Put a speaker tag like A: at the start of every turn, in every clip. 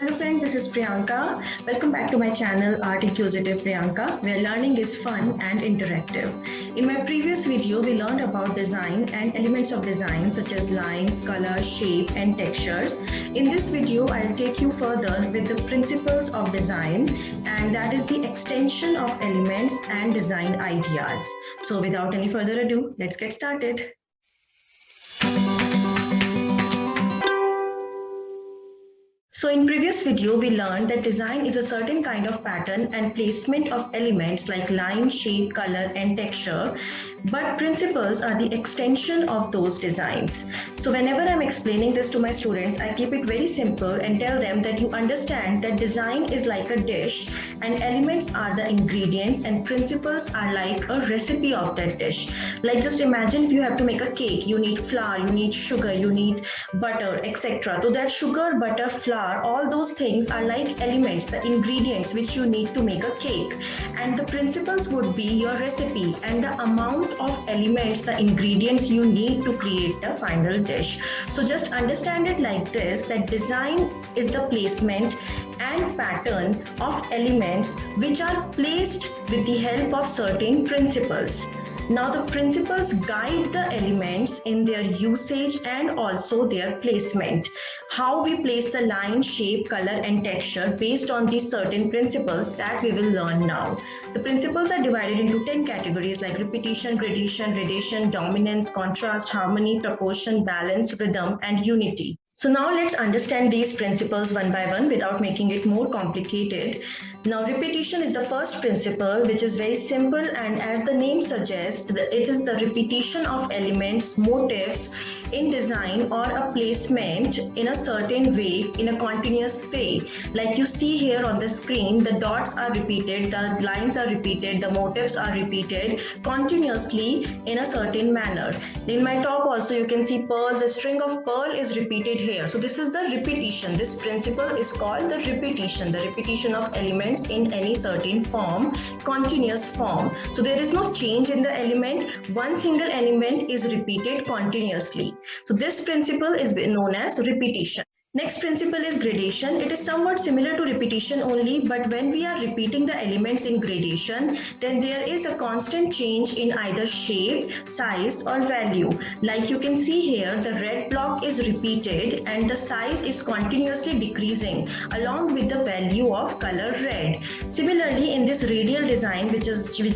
A: Hello friends, this is Priyanka. Welcome back to my channel Art Inquisitive Priyanka, where learning is fun and interactive. In my previous video, we learned about design and elements of design such as lines, color, shape and textures. In this video, I'll take you further with the principles of design, and that is the extension of elements and design ideas. So without any further ado, let's get started. So in previous video, we learned that design is a certain kind of pattern and placement of elements like line, shape, color, and texture. But principles are the extension of those designs. So whenever I'm explaining this to my students, I keep it very simple and tell them that you understand that design is like a dish and elements are the ingredients and principles are like a recipe of that dish. Like just imagine if you have to make a cake, you need flour, you need sugar, you need butter, etc. So that sugar, butter, flour, all those things are like elements, the ingredients which you need to make a cake. And the principles would be your recipe and the amount of elements, the ingredients you need to create the final dish. So just understand it like this, that design is the placement and pattern of elements which are placed with the help of certain principles. Now the principles guide the elements in their usage and also their placement. How we place the line, shape, color and texture based on these certain principles that we will learn now. The principles are divided into 10 categories like repetition, gradation, radation, dominance, contrast, harmony, proportion, balance, rhythm and unity. So now let's understand these principles one by one without making it more complicated. Now repetition is the first principle, which is very simple, and as the name suggests, it is the repetition of elements, motifs in design or a placement in a certain way, in a continuous way. Like you see here on the screen, the dots are repeated, the lines are repeated, the motifs are repeated continuously in a certain manner. In my top also you can see pearls, a string of pearl is repeated here. So this is the repetition. This principle is called the repetition of elements in any certain form, continuous form. So there is no change in the element. One single element is repeated continuously. So this principle is known as repetition. Next principle is gradation. It is somewhat similar to repetition only, but when we are repeating the elements in gradation, then there is a constant change in either shape, size or value. Like you can see here, the red block is repeated and the size is continuously decreasing along with the value of color red. Similarly, in this radial design, which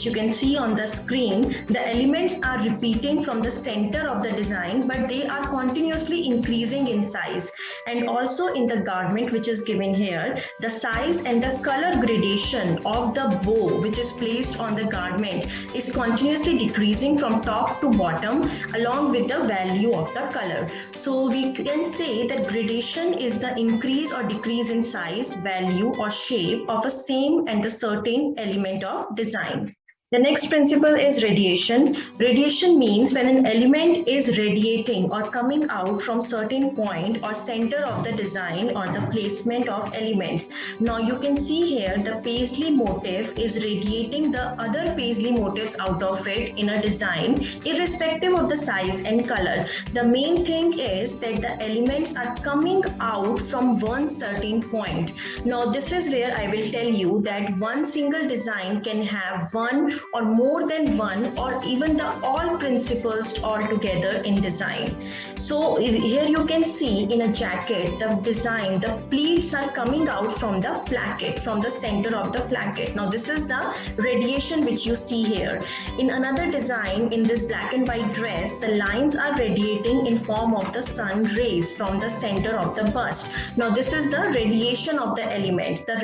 A: you can see on the screen, the elements are repeating from the center of the design, but they are continuously increasing in size. And also in the garment which is given here, the size and the color gradation of the bow which is placed on the garment is continuously decreasing from top to bottom along with the value of the color. So we can say that gradation is the increase or decrease in size, value or shape of a same and a certain element of design. The next principle is radiation. Radiation means when an element is radiating or coming out from certain point or center of the design or the placement of elements. Now you can see here the paisley motif is radiating the other paisley motifs out of it in a design irrespective of the size and color. The main thing is that the elements are coming out from one certain point. Now this is where I will tell you that one single design can have one or more than one or even the all principles all together in design. So here you can see in a jacket, the design, the pleats are coming out from the placket, from the center of the placket. Now this is the radiation which you see here. In another design, in this black and white dress, the lines are radiating in form of the sun rays from the center of the bust. Now this is the radiation of the elements. The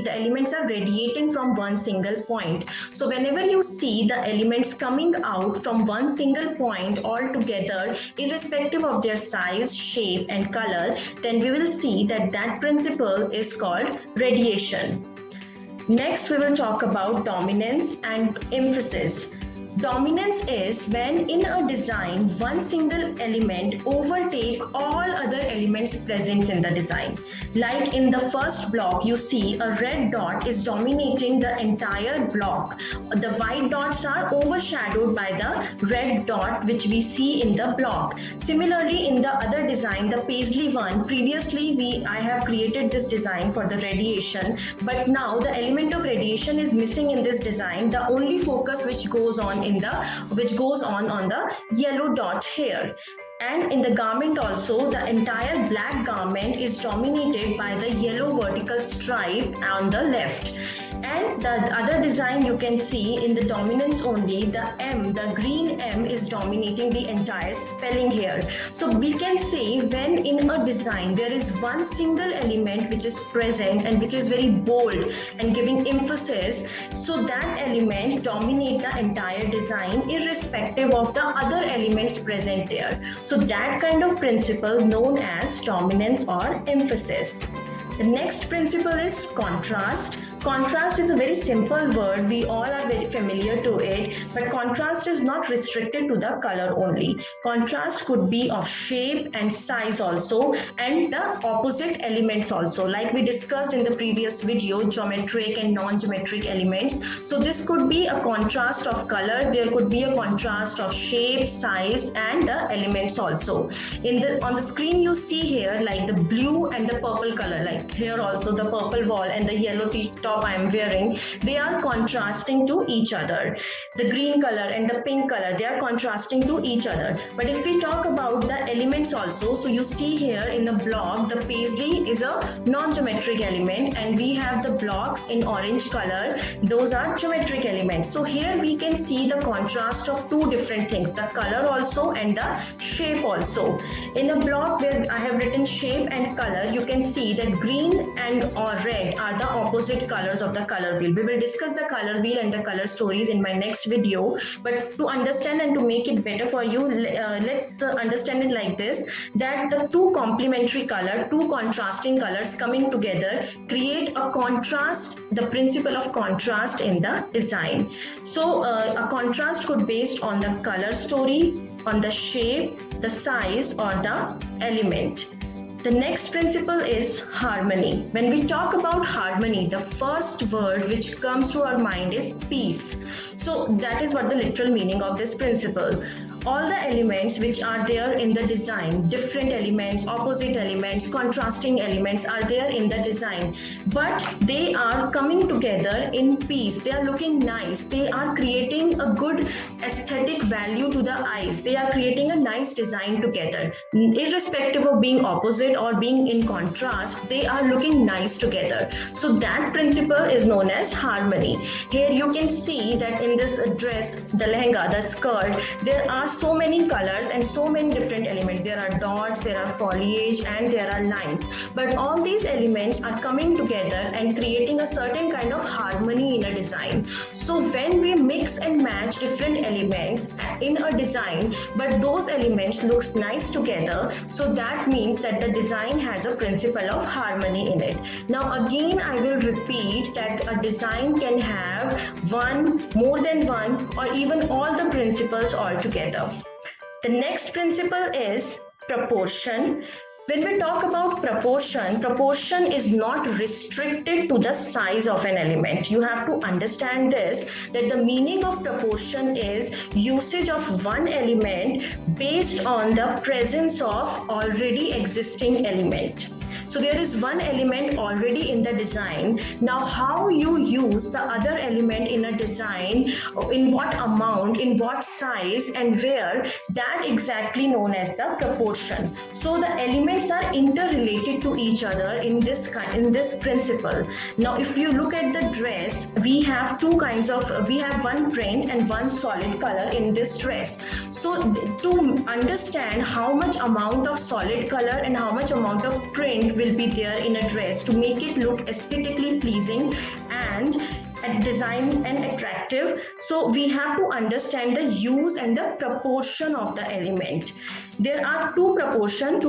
A: elements are radiating from one single point. So whenever you see the elements coming out from one single point all together, irrespective of their size, shape and color, then we will see that that principle is called radiation. Next, we will talk about dominance and emphasis. Dominance is when in a design one single element overtake all other elements present in the design. Like in the first block, you see a red dot is dominating the entire block. The white dots are overshadowed by the red dot which we see in the block. Similarly, in the other design, the Paisley one, previously I have created this design for the radiation, but now the element of radiation is missing in this design. The only focus which goes on the yellow dot here. And in the garment also, the entire black garment is dominated by the yellow vertical stripe on the left. And the other design you can see in the dominance only, the green M is dominating the entire spelling here. So we can say when in a design there is one single element which is present and which is very bold and giving emphasis, so that element dominates the entire design irrespective of the other elements present there. So that kind of principle known as dominance or emphasis. The next principle is contrast. Contrast is a very simple word. We all are very familiar to it, but contrast is not restricted to the color only. Contrast could be of shape and size also, and the opposite elements also. Like we discussed in the previous video, geometric and non-geometric elements. So this could be a contrast of colors. There could be a contrast of shape, size, and the elements also. On the screen you see here like the blue and the purple color. Like here also the purple wall and the yellow top I am wearing, they are contrasting to each other. The green color and the pink color, they are contrasting to each other. But if we talk about the elements also, so you see here in the block, the paisley is a non-geometric element and we have the blocks in orange color. Those are geometric elements. So here we can see the contrast of two different things, the color also and the shape also. In a block where I have written shape and color, you can see that green and or red are the opposite colors of the color wheel. We will discuss the color wheel and the color stories in my next video, but to understand and to make it better for you, let's understand it like this, that the two complementary color, two contrasting colors coming together create a contrast, the principle of contrast in the design. So a contrast could be based on the color story, on the shape, the size or the element. The next principle is harmony. When we talk about harmony, the first word which comes to our mind is peace. So that is what the literal meaning of this principle. All the elements which are there in the design, different elements, opposite elements, contrasting elements are there in the design, but they are coming together in peace. They are looking nice. They are creating a good aesthetic value to the eyes. They are creating a nice design together. Irrespective of being opposite or being in contrast, they are looking nice together. So that principle is known as harmony. Here you can see that in this dress, the lehenga, the skirt, there are so many colors and so many different elements. There are dots, there are foliage and there are lines, but all these elements are coming together and creating a certain kind of harmony in a design. So when we mix and match different elements in a design, but those elements looks nice together, so that means that the design has a principle of harmony in it. Now again I will repeat that a design can have one, more than one, or even all the principles all together. The next principle is proportion. When we talk about proportion, proportion is not restricted to the size of an element. You have to understand this, that the meaning of proportion is usage of one element based on the presence of already existing element. So there is one element already in the design. Now how you use the other element in a design, in what amount, in what size and where, that exactly known as the proportion. So the elements are interrelated to each other in this principle. Now if you look at the dress, we have two kinds of, we have one print and one solid color in this dress. So to understand how much amount of solid color and how much amount of print will be there in a dress to make it look aesthetically pleasing and design and attractive, so we have to understand the use and the proportion of the element. There are two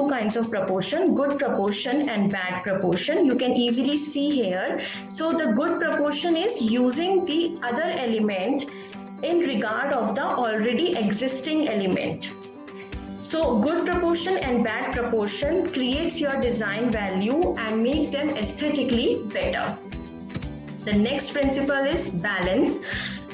A: kinds of proportion, good proportion and bad proportion. You can easily see here. So the good proportion is using the other element in regard of the already existing element. So good proportion and bad proportion creates your design value and make them aesthetically better. The next principle is balance.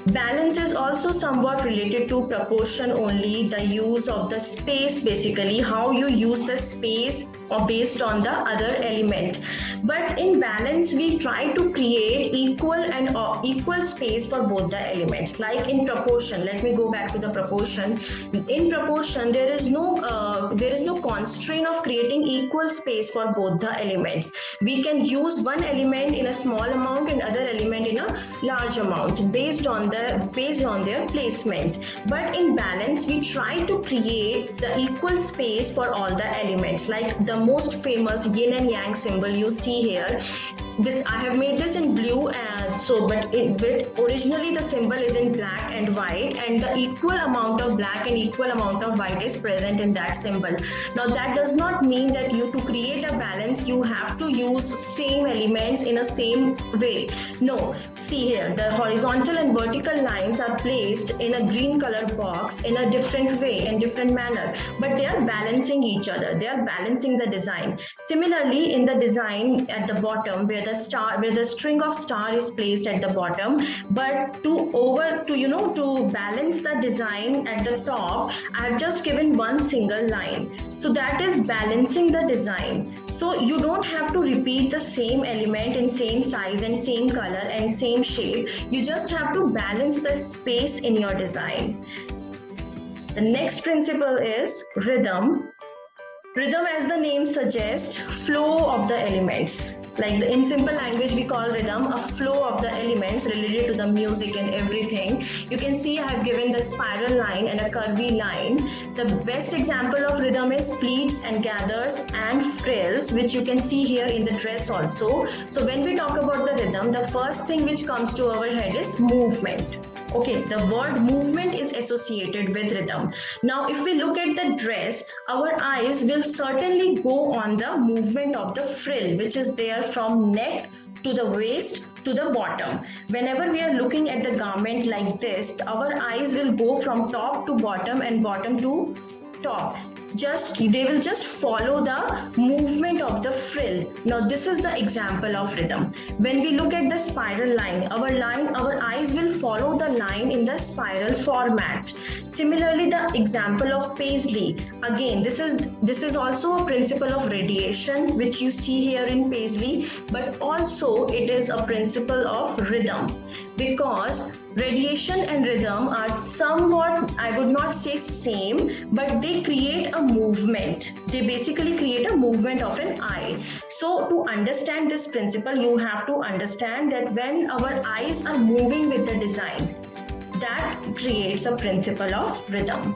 A: Balance is also somewhat related to proportion only, the use of the space, basically how you use the space or based on the other element. But in balance we try to create equal space for both the elements. Like in proportion, let me go back to the proportion. In proportion there is no constraint of creating equal space for both the elements. We can use one element in a small amount and other element in a large amount based on their placement. But in balance we try to create the equal space for all the elements. Like the most famous yin and yang symbol you see here, this I have made this in blue, but originally the symbol is in black and white, and the equal amount of black and equal amount of white is present in that symbol. Now that does not mean that to create a balance you have to use same elements in a same way. No, see here, the horizontal and vertical lines are placed in a green color box in a different way and different manner, but they are balancing each other, they are balancing the design. Similarly, in the design at the bottom where the string of star is placed at the bottom, but to balance the design at the top, I have just given one single line. So that is balancing the design. So you don't have to repeat the same element in same size and same color and same shape. You just have to balance the space in your design. The next principle is rhythm. Rhythm, as the name suggests, flow of the elements. Like in simple language we call rhythm a flow of the elements related to the music and everything. You can see I have given the spiral line and a curvy line. The best example of rhythm is pleats and gathers and frills, which you can see here in the dress also. So when we talk about the rhythm, the first thing which comes to our head is movement. Okay, the word movement is associated with rhythm. Now, if we look at the dress, our eyes will certainly go on the movement of the frill, which is there from neck to the waist to the bottom. Whenever we are looking at the garment like this, our eyes will go from top to bottom and bottom to top. They will just follow the movement of the frill. Now this is the example of rhythm. When we look at the spiral line, our eyes will follow the line in the spiral format. Similarly, the example of paisley, again this is also a principle of radiation which you see here in paisley, but also it is a principle of rhythm, because radiation and rhythm are somewhat, I would not say same, but they create a movement. They basically create a movement of an eye. So to understand this principle, you have to understand that when our eyes are moving with the design, that creates a principle of rhythm.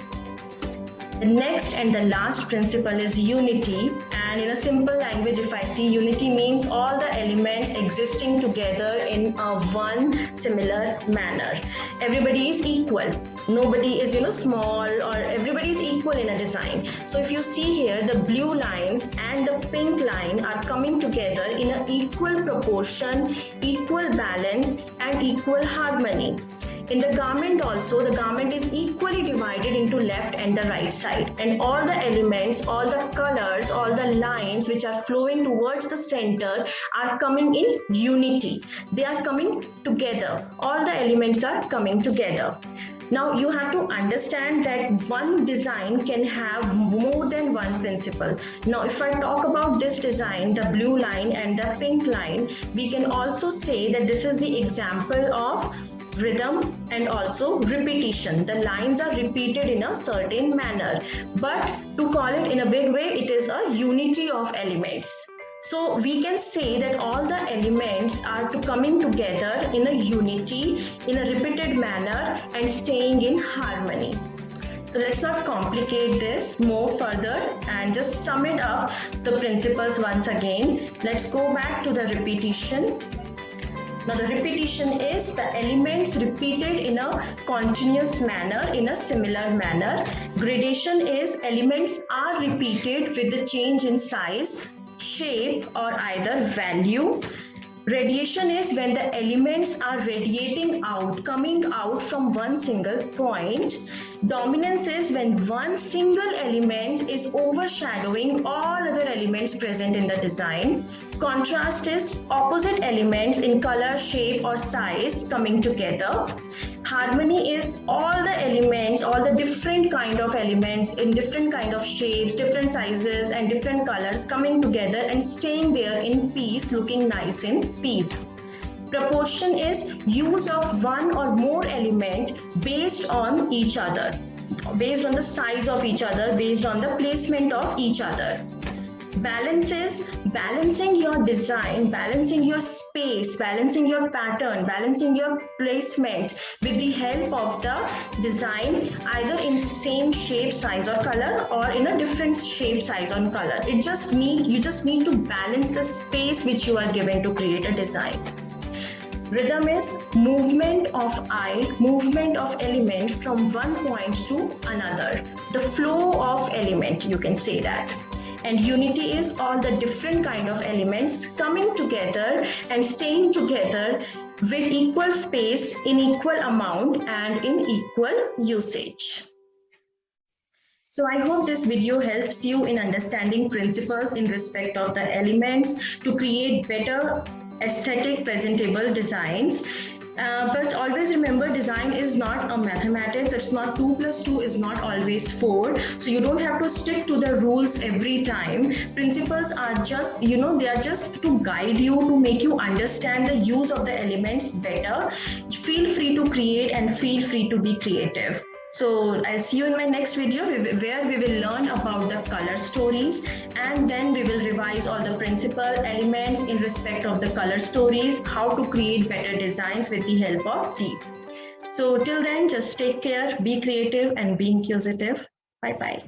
A: The next and the last principle is unity, and in a simple language, if I see, unity means all the elements existing together in a one similar manner. Everybody is equal. Nobody is small, or everybody is equal in a design. So if you see here, the blue lines and the pink line are coming together in an equal proportion, equal balance and equal harmony. In the garment also, the garment is equally divided into left and the right side, and all the elements, all the colors, all the lines which are flowing towards the center are coming in unity. They are coming together. All the elements are coming together. Now you have to understand that one design can have more than one principle. Now if I talk about this design, the blue line and the pink line, we can also say that this is the example of rhythm and also repetition. The lines are repeated in a certain manner, but to call it in a big way, it is a unity of elements. So we can say that all the elements are coming together in a unity, in a repeated manner and staying in harmony. So let's not complicate this more further and just sum it up, the principles once again. Let's go back to the repetition. Now the repetition is the elements repeated in a continuous manner, in a similar manner. Gradation is elements are repeated with the change in size, shape or either value. Radiation is when the elements are radiating out, coming out from one single point. Dominance is when one single element is overshadowing all other elements present in the design. Contrast is opposite elements in color, shape, or size coming together. Harmony is all the elements, all the different kind of elements in different kind of shapes, different sizes and different colors coming together and staying there in peace, looking nice in peace. Proportion is use of one or more element based on each other, based on the size of each other, based on the placement of each other. Balance is balancing your design, balancing your space, balancing your pattern, balancing your placement with the help of the design, either in same shape, size or color, or in a different shape, size or color. You just need to balance the space which you are given to create a design. Rhythm is movement of eye, movement of element from one point to another. The flow of element, you can say that. And unity is all the different kind of elements coming together and staying together with equal space, in equal amount and in equal usage. So I hope this video helps you in understanding principles in respect of the elements to create better aesthetic presentable designs. But always remember, design is not a mathematics. It's not 2 + 2 is not always 4. So you don't have to stick to the rules every time. Principles are just, they are just to guide you, to make you understand the use of the elements better. Feel free to create and feel free to be creative. So I'll see you in my next video where we will learn about the color stories, and then we will revise all the principal elements in respect of the color stories, how to create better designs with the help of these. So till then, just take care, be creative and be inquisitive. Bye-bye.